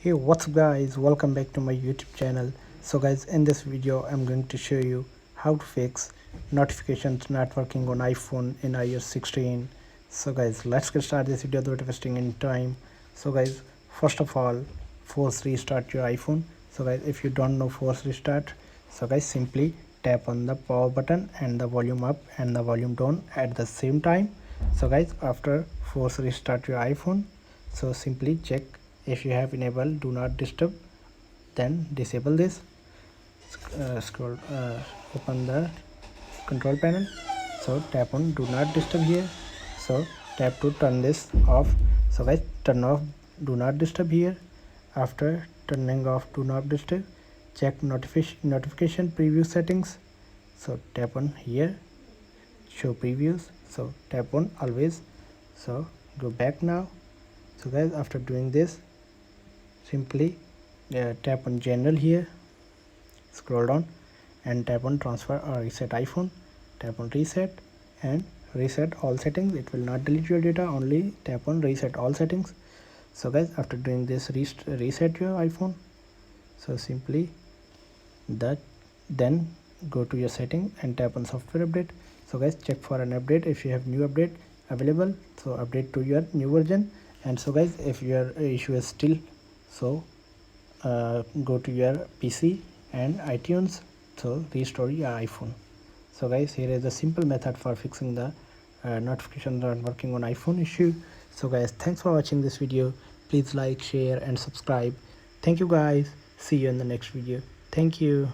Hey, what's up guys, welcome back to my YouTube channel. So guys, in this video I'm going to show you how to fix notifications not working on iPhone in iOS 16. So guys, let's get started this video without wasting any time. So guys, first of all, force restart your iPhone. So guys, if you don't know force restart, so guys, simply tap on the power button and the volume up and the volume down at the same time. So guys, after force restart your iPhone, so simply check if you have enabled do not disturb, then disable this. Scroll open the control panel, so tap on do not disturb here, so tap to turn this off. So guys, turn off do not disturb here. After turning off do not disturb, check notification preview settings, so tap on here, show previews, so tap on always, so go back now. So guys, after doing this, simply tap on general here, scroll down and tap on transfer or reset iPhone, tap on reset and reset all settings. It will not delete your data, only tap on reset all settings. So guys, after doing this, reset your iPhone, so simply that, then go to your setting and tap on software update. So guys, check for an update if you have new update available, so update to your new version. And so guys, if your issue is still, so go to your PC and iTunes, so restore your iPhone. So guys, here is a simple method for fixing the notification not working on iPhone issue. So guys, thanks for watching this video. Please like, share and subscribe. Thank you guys, see you in the next video. Thank you.